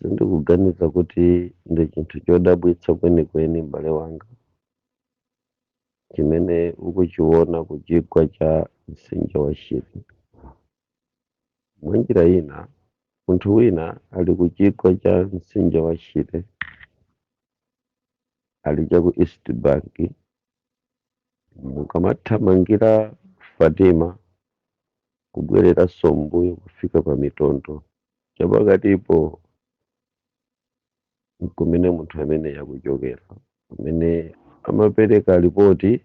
sindikuganiza kuti ndi chinthu chodabwitsa kwenikweni m'bale wanga chimene ukuchiona ku chigwa cha mtsinje wa Shire. Mwa njira ina munthu wina ali ku chigwa cha mtsinje wa Shire, ali cha ku East Bank, mukamathamangira Fatima kubwereranso mbuyo kufika pa Mitondo, chapakatipo kumene munthu amene yakuchokera, amene amapereka ripoti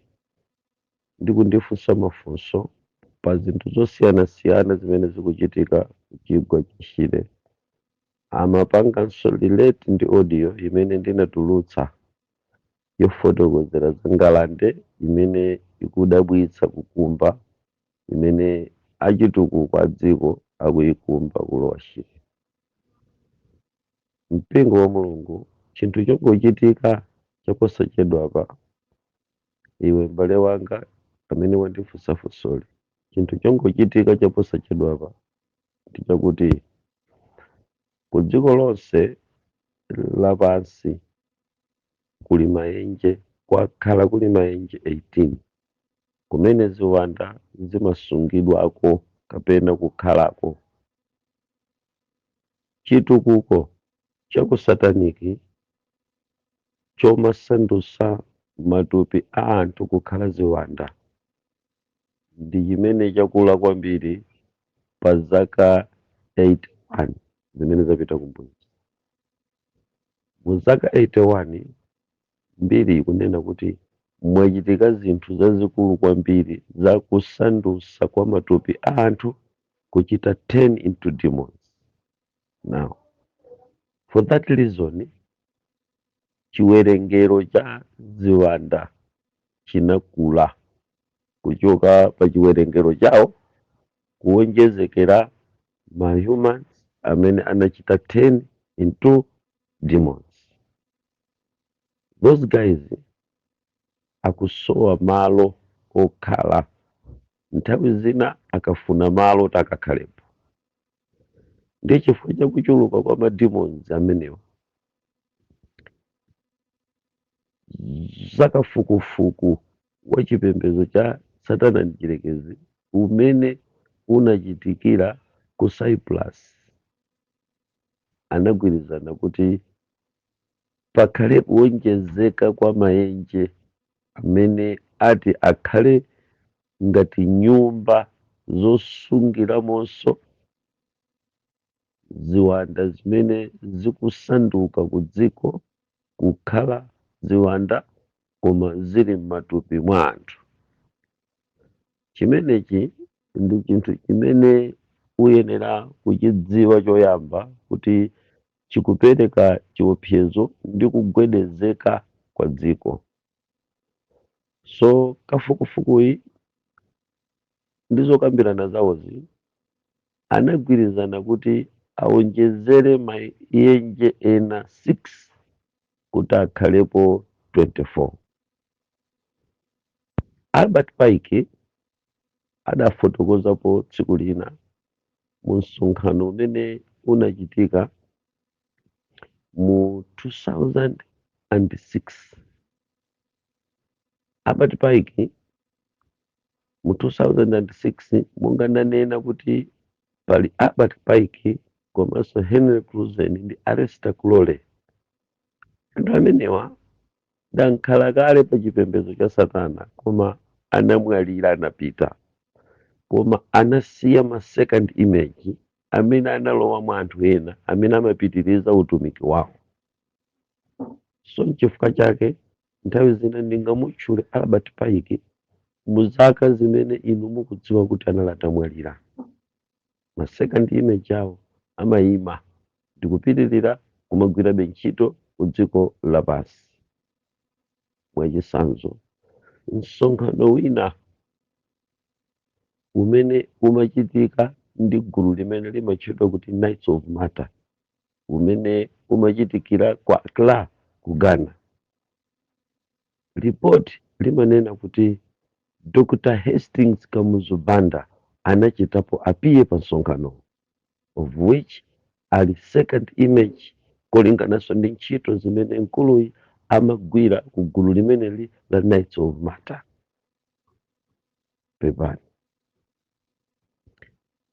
ndi kundifunsa mafunso pa zinthu zosiyanasiyana zimene zikuchitika ku chigwa cha Shire. Amapanganso relate ndi audio imene ndinatulutsa yofotokozera za ngalande imene ikudabwitsa kukumba, imene achitukuko a dziko akuyikumba kulowa Shire. Mpingo wa Mulungu chinthu chongochitika chaposachedwapa, iwe m'bale wanga amene wandifunsa funsoli, chinthu chongochitika chaposachedwapa ndi chakuti ku dziko lonse lapansi kuli maenje, kwakhala kuli maenje 18 kumene ziwanda zimasungidwako kapena kukhalako. Chitukuko chaku sataniki chomasandutsa matupi a anthu kukhala ziwanda ndi chimene chakula kwambiri pa zaka 81 zimene zapita kumbuyo. Mu zaka 81 mbiri ikunena kuti mwachitika zinthu zazikulu kwambiri za kusandutsa kwa matupi a anthu kuchita turn into demons. Now, for that reason, chiwerengero cha ziwanda chinakula kuchoka pa chiwerengero chawo kuonjezekera ma humans amene anachita turn into demons. Those guys akusowa malo okhala, nthawi zina akafuna malo takakhalepo. Ndi chifukwa cha kuchuluka kwa ma demons amenewo, zakafukufuku wa chipembedzo cha Satana ndi Chirekezi umene unachitikira ku Cyprus, anagwirizana kuti pakhale kuonjezeka kwa maenje amene ati akhale ngati nyumba zosungiramonso ziwanda zimene zikusanduka ku dziko kukhala ziwanda koma zili m'matupi mwa anthu. Chimenechi ndi chinthu chimene uyenera kuchidziwa choyamba kuti chikupereka chiopsezo ndi kugwedezeka kwa dziko. So kafukufukuyi ndizokambirana zawozi anagwirizana kuti aonjezere maenje ena 6 kuti akhalepo 24. Albert Pike adafotokozapo tsiku lina mu msonkhano umene unachitika mu 2006. Albert Pike mu 2006 monga ndanena kuti pali Albert Pike komanso Henry Clausen ndi Aleister Crowley. Anthu amenewa dankhala kale pa chipembedzo cha Satana koma anamwalira anapita, koma anasiya ma second image amene analowa mwa anthu ena amene amapitiriza utumiki wawo. So n'chifukwa chake nthawi zina ndingamutchule Albert Pike mu zaka zimene inu mukudziwa kuti anali atamwalira. Ma second image awo amayima ndikupitirira kumagwirabe ntchito ku dziko lapansi. Mwachisanzo, msonkhano wina umene umachitika ndi gulu limene limatchedwa kuti Knights of Malta, umene umachitikira kwa Accra ku Ghana. Report limanena kuti Dr. Hastings Kamuzu Banda anachitapo apiye pa msonkhano, of which ali second image kulingananso ndi ntchito zimene mkuluyi amagwira ku gulu limeneli la Knights of Malta. Pepani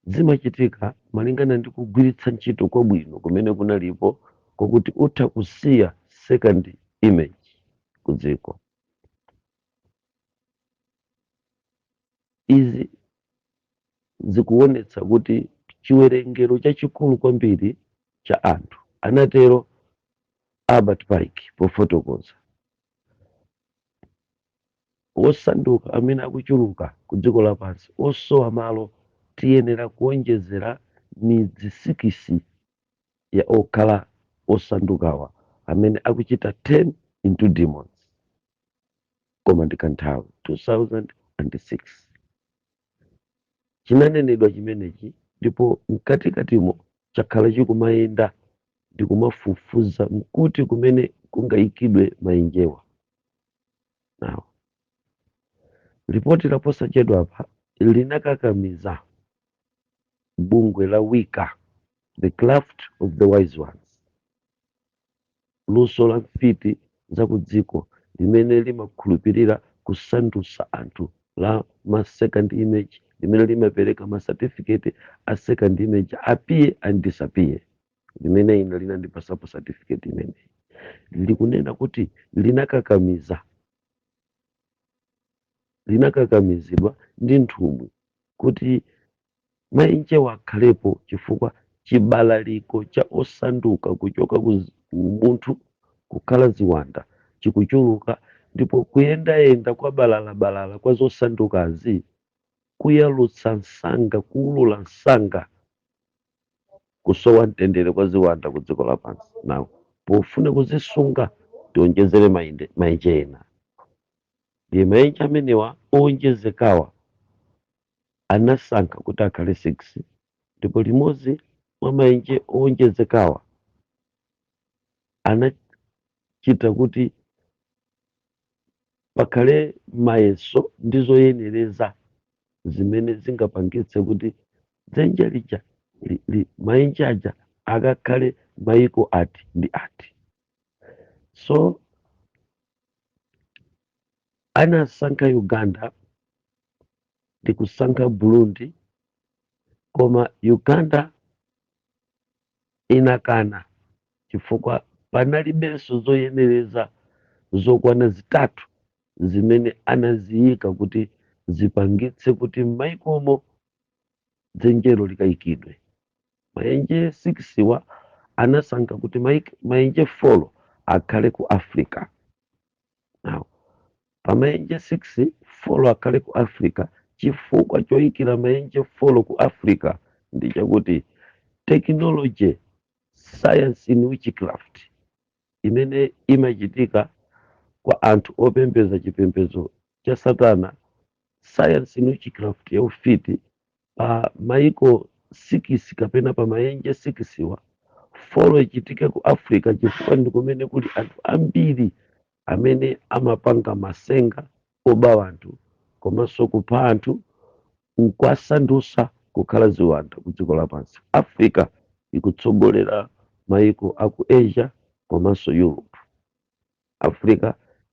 zimachitika malingana ndi kugwiritsa ntchito kwabwino kumene kunalipo kwakuti utha kusiya second image ku dziko. Izi zikuonetsa kuti chiwerengero chachikulu kwambiri cha anthu, anatero Albert Pike pofotokoza, osanduka amene akuchuluka ku dziko lapansi osowa malo tiyenera kuonjezera midzi 6 ya okhala osandukawa amene akuchita 10 into demons, koma ndikanthawi 2006 chinanenedwa chimenechi, ndipo mkatikatimo chakhala chikumayenda ndikumafufuza mkuti kumene kungayikidwe maenjewa. Now, ripoti laposachedwa apa linakakamiza bungwe la Wicca, The Craft of the Wise Ones, luso la mfiti za ku dziko limene limakhulupirira kusandutsa anthu la ma second image, limene limapereka ma certificate a second image appear and disappear, limene ina linandipasapo certificate imene likunena kuti linakakamizidwa ndi nthumwi kuti maenjewa akhalepo chifukwa chibalaliko cha osanduka kuchoka ku munthu kukhala ziwanda chikuchuluka, ndipo kuyendayenda kwa balala kwa zosandukazi kuyalutsa nsanga, kuulula nsanga, kusowa mtendere kwa ziwanda ku dziko lapansi. Nawo pofuna kuzisunga tionjezere maenje ena, ndiye maenje amenewa owonjezekawa anasankha kuti akhale 6, ndipo limodzi mwa maenje owonjezekawa anachita kuti pakhale mayeso ndi zoyenereza zimene zingapangitse kuti dzenje lija maenje aja akakhale maiko ati ndi ati. So anasankha Uganda ndi kusankha Burundi, koma Uganda inakana chifukwa panalibenso zoyenereza zokwana zitatu zimene anaziyika kuti zipangitse kuti m'maikomo dzenjelo likayikidwe. Maenje 6 wa anasankha kuti maenje 4 akhale ku Africa. Now, pa maenje 6 4 akhale ku Africa, chifukwa choyikira maenje 4 ku Africa ndi chakuti technology, science in witchcraft imene imachitika kwa anthu opembeza chipembedzo cha Satana, science in witchcraft ya ufiti pa maiko 6 kapena pa maenje 6 wa 4 ichitike ku Africa, chifukwa ndi kumene kuli anthu ambiri amene amapanga masenga oba anthu komanso kupha anthu nkwasandutsa kukhala ziwanda ku dziko lapansi. Africa ikutsogolera maiko aku Asia komanso Europe. Africa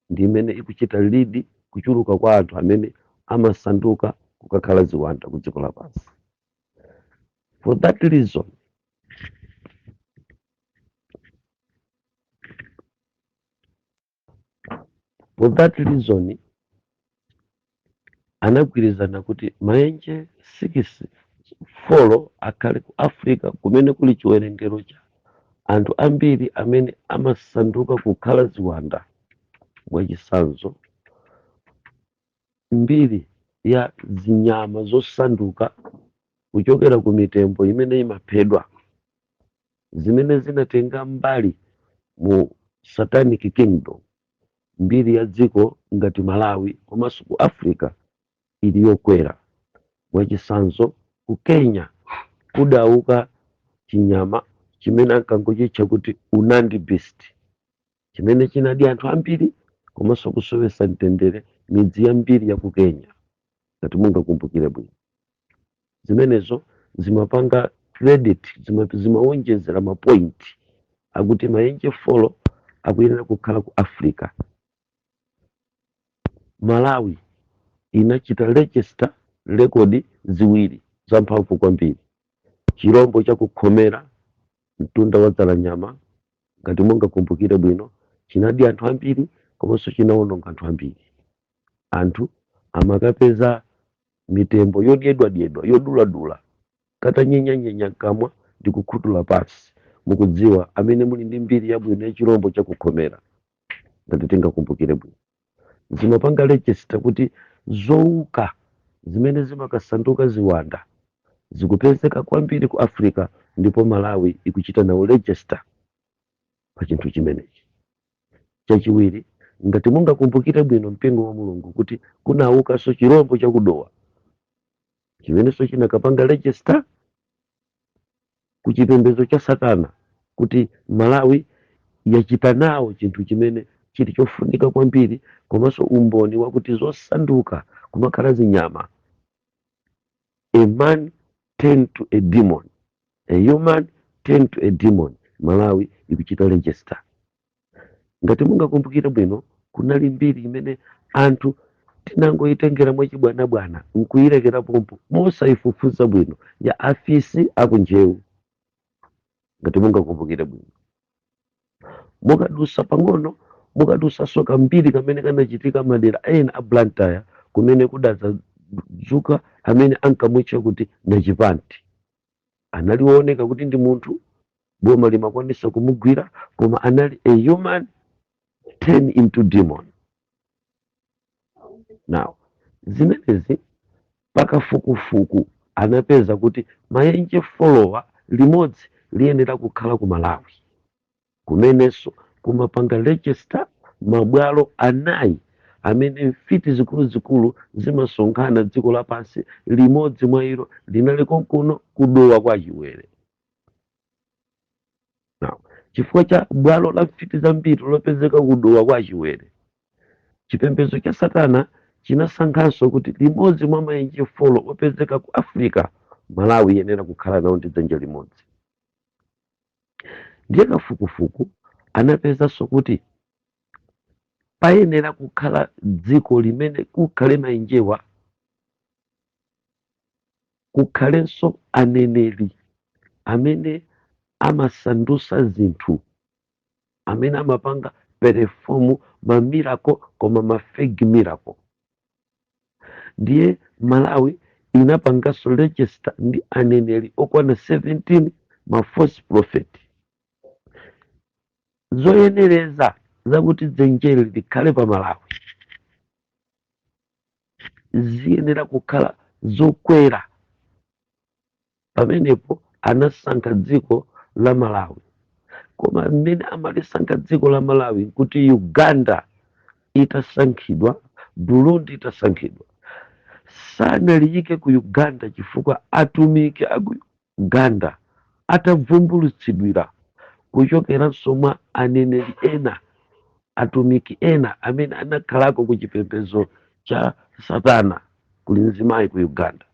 ndi imene ikuchita lead kuchuluka kwa anthu amene amasanduka kukakhala ziwanda ku dziko lapansi. For that reason anagwirizana kuti maenje 6 4 akhale ku Africa kumene kuli chiwerengero cha anthu ambiri amene amasanduka kukhala ziwanda. Mwachisanzo, mbiri ya zinyama zosanduka kuchokera ku mitembo imene imaphedwa zimene zinatenga mbali mu Satanic Kingdom, mbiri ya dziko ngati Malawi komanso ku Africa ili yokwera. Mwachisanzo, ku Kenya kudauka chinyama chimene ankangochitcha kuti Unandi beast, chimene chinadya anthu ambiri komanso kusowetsa mtendere midzi yambiri ya ku Kenya. Ngati mungakumbukire bwino, zimenezo zimapanga credit, zimawonjezera mapoint akuti maenje folo akuyenera kukhala ku Africa. Malawi inachita register rekodi ziwiri zamphamvu kwambiri. Chirombo chakukhomera mtunda wa Dzalanyama ngati mungakumbukire bwino chinadi anthu ambiri komanso chinawononga anthu ambiri. Anthu amakapeza mitembo yodyedwadyedwa yoduladula katanyenyanyenya kamwa ndi kukhutula pansi. Mukudziwa amene muli ndi mbiri yabwino ya chirombo chakukhomera ngati tingakumbukire bwino zimapanga register kuti zowuka zimene zimakasanduka ziwanda zikupezeka kwambiri ku Africa, ndipo Malawi ikuchita nawo register pa chinthu chimenechi. Chachiwiri, ngati mungakumbukire bwino mpingo wa Mulungu kuti kunawukanso chirombo chakudowa chimenenso chinakapanga register ku chipembedzo cha Satana kuti Malawi yachita nawo chinthu chimene chili chofunika kwambiri komanso umboni wakuti zosanduka kumakhala zinyama. A man turned to a demon, a human turned to a demon. Malawi ikuchita register. Ngati mungakumbukire bwino kunali mbiri imene anthu tinangoyitengera mwachibwanabwana nkuyirekera pompo mosayifufuza bwino ya afisi akunjewu. Ngati mungakumbukire bwino mukadusa pang'ono mukadusanso kambiri kamene kanachitika madera ena a Blantyre kumene kudadzuka amene ankamutcha kuti Nachipanti. Analioneka kuti ndi munthu boma limakwanisa kumugwira koma anali a human turned into demon. Now zimenezi pakafukufuku anapeza kuti maenje folowa limodzi liyenera kukhala ku Malawi kumenenso kumapanga register mabwalo anayi amene mfiti zikuluzikulu zimasonkhana dziko lapansi. Limodzi mwa ilo linali konkuno kudowa kwa Chiwere. Now chifukwa cha bwalo la mfiti zambiri lopezeka kudowa kwa Chiwere, chipembedzo cha Satana chinasankhanso kuti limodzi mwa maenje folo opezeka ku Africa Malawi yenera kukhala nawo ndi dzanja limodzi. Ndiye kafukufuku anapezanso kuti payenera kukhala dziko limene kukhale maenjewa, kukhalenso aneneri amene amasandusa zinthu, amene amapanga perform mamiracle koma mafake miracle. Ndiye Malawi inapanganso register ndi aneneri okwana 17 ma false prophet. Zoyenereza zakuti dzenjeli likhale pa Malawi ziyenera kukhala zokwera. Pamenepo anasankha dziko la Malawi, koma mmene amalisankha dziko la Malawi kuti Uganda itasankhidwa, Burundi itasankhidwa, sanaliyike ku Uganda chifukwa atumiki aku Uganda atavumbulutsidwira kuchokeranso mwa aneneri ena, atumiki ena amene anakhalako ku chipembedzo cha Satana kuli mzimayi ku Uganda,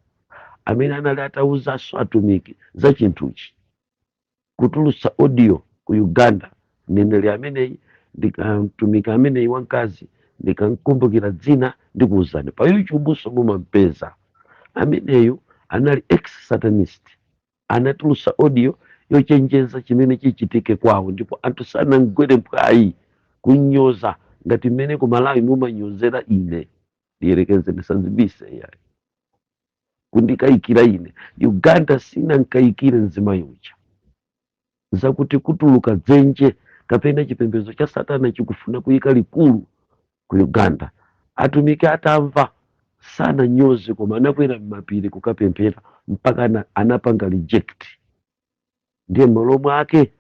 amene anali atawuzanso atumiki za chinthuchi kutulutsa audio ku Uganda. Mneneri ameneyi ndikamtumiki ameneyi wamkazi ndikamkumbukira dzina ndikuwuzani pa YouTube mumampeza. Ameneyu anali ex-satanist, anatulutsa audio yochenjeza chimene chichitike kwawo, ndipo anthu sanamgwere mpwayi kunyoza ngati mmene ku Malawi mumanyozera ine. Ndiyerekeze ndisazibise yayi kundikayikira ine. Uganda sinankayikire mzimayi uja zakuti kutuluka dzenje kapena chipembedzo cha Satana chikufuna kuyika likulu ku Uganda. Atumiki atamva sana nyoze koma anakwera m'mapiri kukapemphera mpaka anapanga reject. Ndiye m'malo mwake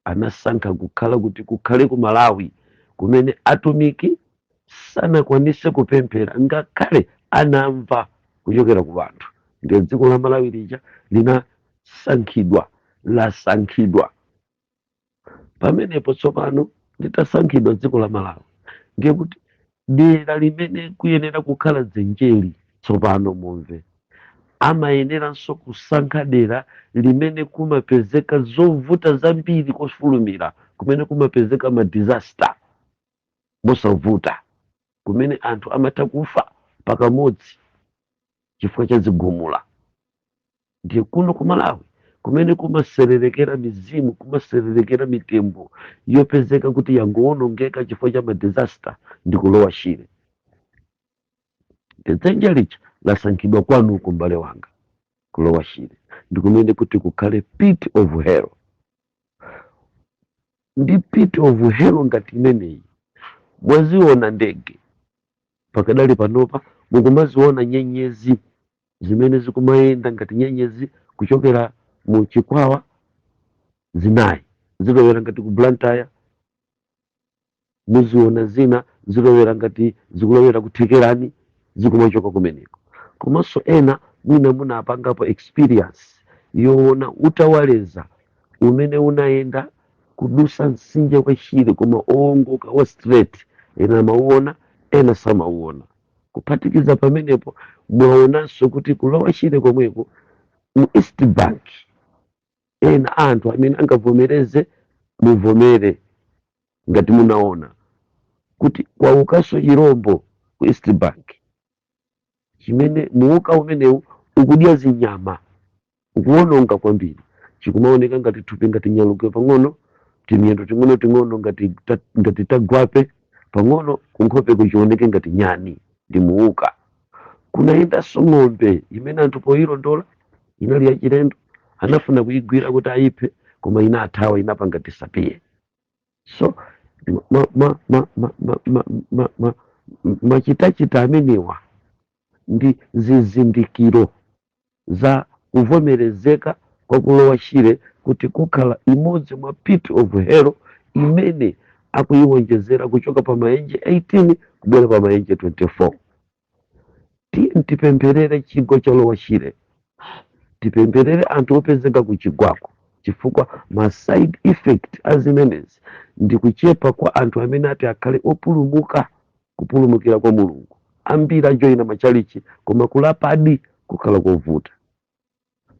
anasankha kukhala kuti kukhale ku Malawi kumene atumiki sanakwanise kupemphera ngakhale anamva kuchokera ku anthu. Ndiye dziko la Malawi lija linasankhidwa, lasankhidwa. Pamenepo tsopano litasankhidwa dziko la Malawi, ndiye kuti dera limene kuyenera kukhala dzenjeli tsopano mumve amayeneranso kusankha dera limene kumapezeka zovuta zambiri kofulumira, kumene kumapezeka ma disaster mosavuta, kumene anthu amatha kufa pakamodzi chifukwa cha zigumula. Ndiye kuno ku Malawi kumene kumasererekera mizimu, kumasererekera mitembo yopezeka kuti yangowonongeka chifukwa cha ma disaster ndi kulowa Shire. Dzenje licha lasankhidwa kwanuko m'bale wanga kulowa Shire, ndi kumene kuti kukhale pit of hell. Ndi pit of hell ngati imeneyi mwaziona ndege pakadali panopa, mukumaziona nyenyezi zimene zikumayenda ngati nyenyezi kuchokera mu Chikwawa zinayi zilowera ngati ku Blantyre, muziona zina zilowera ngati zikulowera ku Thekerani zikumachoka kumeneko. Komanso ena mwina munapangapo experience yoona utawaleza umene unayenda kudusa mtsinje kwa Shire koma owongoka wa straight, ena amauona ena samauona. Kuphatikiza pamenepo mwaonanso kuti kulowa Shire komweko mu East Bank ena anthu amene angavomereze muvomere ngati munaona kuti kwaukanso chirombo ku East Bank chimene muuka umenewu ukudya zinyama, ukuwononga kwambiri, chikumaoneka ngati thupi ngati nyaluke pang'ono, timiyendo ting'ono ngati tagwape pang'ono, kunkhope kuchioneke ngati nyani, ndi muuka. Kunayendanso ng'ombe imene anthu poyilondola inali yachilendo, anafuna kuyigwira kuti ayiphe koma inathawa, inapanga disappear. So machitachita amenewa ndi zizindikiro za kuvomerezeka kwa kulowa Shire kuti kukhala imodzi mwa pit of hell imene akuyiwonjezera kuchoka pa maenje 18 kubwera pa maenje 24. Tipempherere chigwa cha lowa Shire, tipempherere anthu opezeka ku chigwako, chifukwa ma side effect azimenezi ndi kuchepa kwa anthu amene ati akhale opulumuka kupulumukira kwa Mulungu. Ambiri ajoyina machalichi koma kulapadi kukhala kovuta.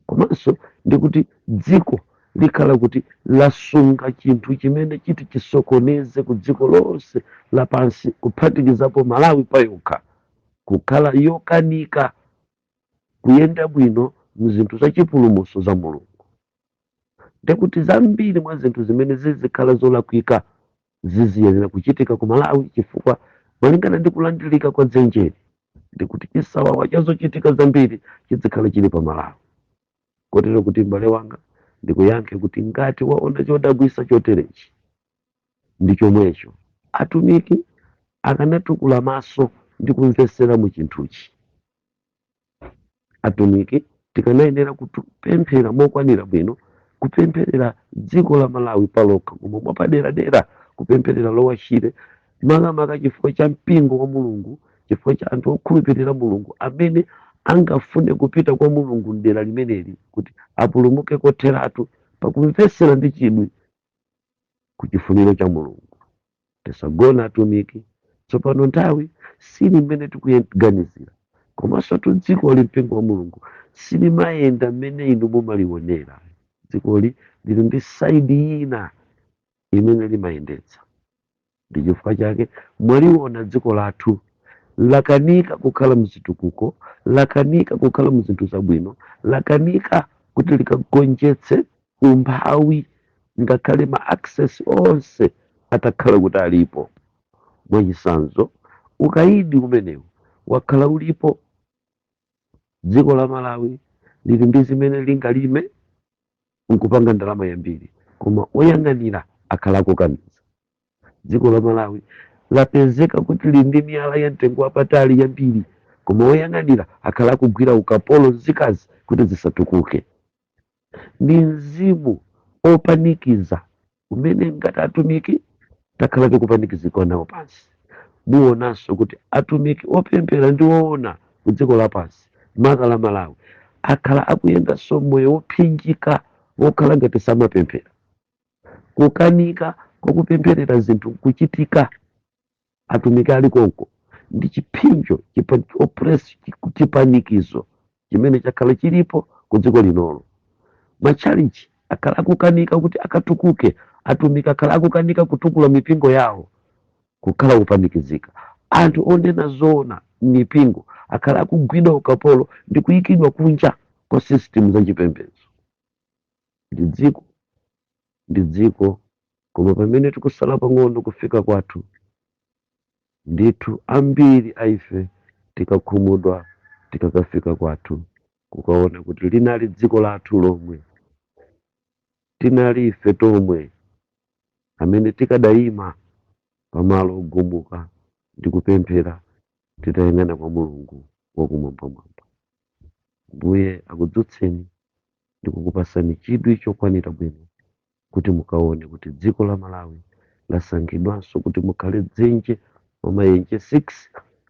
Komanso ndi kuti dziko likhala kuti lasunga chinthu chimene chiti chisokoneze ku dziko lonse lapansi, kuphatikizapo Malawi payokha kukhala yokanika kuyenda bwino mzinthu za chipulumuso za Mulungu. Ndekuti zambiri mwa zinthu zimene zizikhala zolakwika ziziyenera kuchitika ku Malawi chifukwa malingana ndi kulandilika kwa dzenjeri ndikuti chisawawa chazochitika zambiri chizikhala chili pa Malawi. Kotero kuti m'bale wanga ndikuyankhe kuti ngati waona chodabwisa choterechi, ndi chomwecho atumiki akanatukula maso ndi kumvesera mu chinthuchi. Atumiki tikanayenera kupemphera mokwanira bwino, kupempherera dziko la Malawi palokha koma mwapaderadera kupempherera lowa Shire, makamaka chifukwa cha mpingo wa Mulungu, chifukwa cha anthu okhulupirira Mulungu amene angafune kupita kwa Mulungu mdera limeneli kuti apulumuke kotheratu pakumvesera ndi chidwi ku chifuniro cha Mulungu. Tisagona atumiki, tsopano nthawi sili mmene tikuganizira, komanso dziko li mpingo wa Mulungu silimayenda mmene inu mumalionera. Dzikoli lili ndi saidi ina imene limayendetsa. Ndi chifukwa chake mwaliona dziko lathu lakanika kukhala mzitukuko, lakanika kukhala mzinthu zabwino, lakanika kuti likagonjetse umphawi ngakhale ma access onse atakhala kuti alipo. Mwachisanzo ukayidi umenewu wakhala ulipo. Dziko la Malawi lili ndi zimene lingalime nkupanga ndalama yambiri koma oyang'anira akhala akukaniza. Dziko la Malawi lapezeka kuti lili ndi miyala ya mtengo wapatali yambiri koma oyang'anira akhala akugwira ukapolo nzikazi kuti zisatukuke. Ndi mzimu opanikiza umene ngati atumiki takhala tikupanikizika nawo pansi. Muonanso kuti atumiki opemphera ndi woona ku dziko lapansi maka la Malawi akhala akuyendanso moyo wophinjika wokhala ngati samapemphera. Kukanika kwakupempherera zinthu kuchitika atumiki ali konko ndi chipinjo chipanikizo chimene chakhala chilipo ku dziko linolo. Matchalichi akhala akukanika kuti akatukuke, atumiki akhala akukanika kutukula mipingo yawo kukhala kupanikizika. Anthu onena zoona mipingo akhala akugwidwa ukapolo ndi kuyikidwa kunja kwa system za chipembedzo. Ndi dziko koma pamene tikusala pang'ono kufika kwathu, ndithu ambiri aife tikakhumudwa tikakafika kwathu kukaona kuti linali dziko lathu lomwe, tinali ife tomwe amene tikadayima pamalo ogumuka ndi kupemphera titayang'ana kwa Mulungu wakumwambamwamba. Mbuye akudzutseni ndi kukupasani chidwi chokwanira bwino kuti mukaone kuti dziko la Malawi lasankhidwanso kuti mukhale dzenje wa maenje 6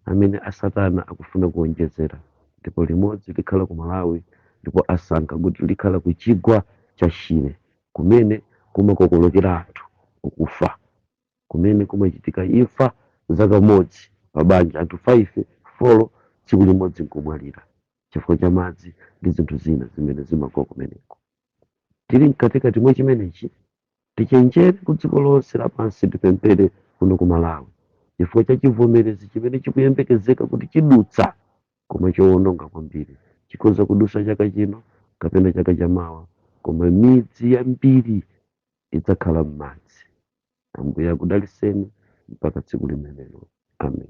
amene asatana akufuna kuonjezera, ndipo limodzi likhala ku Malawi ndipo asankha kuti likhala ku chigwa cha Shire kumene kumakokolokera anthu ukufa, kumene kumachitika imfa zakamodzi pa banja, anthu 5 4 tsiku limodzi nkumwalira chifukwa cha madzi ndi zinthu zina zimene zimakuwa kumeneko. Tili mkatikati mwa chimenechi, tichenjere ku dziko lonse lapansi tipemphere kuno ku Malawi chifukwa cha chivomerezi chimene chikuyembekezeka kuti chidutsa koma chowononga kwambiri. Chikhoza kudutsa chaka chino kapena chaka chamawa, koma midzi yambiri idzakhala m'madzi. Ambuye akudalitseni mpaka tsiku limenelo. Amen.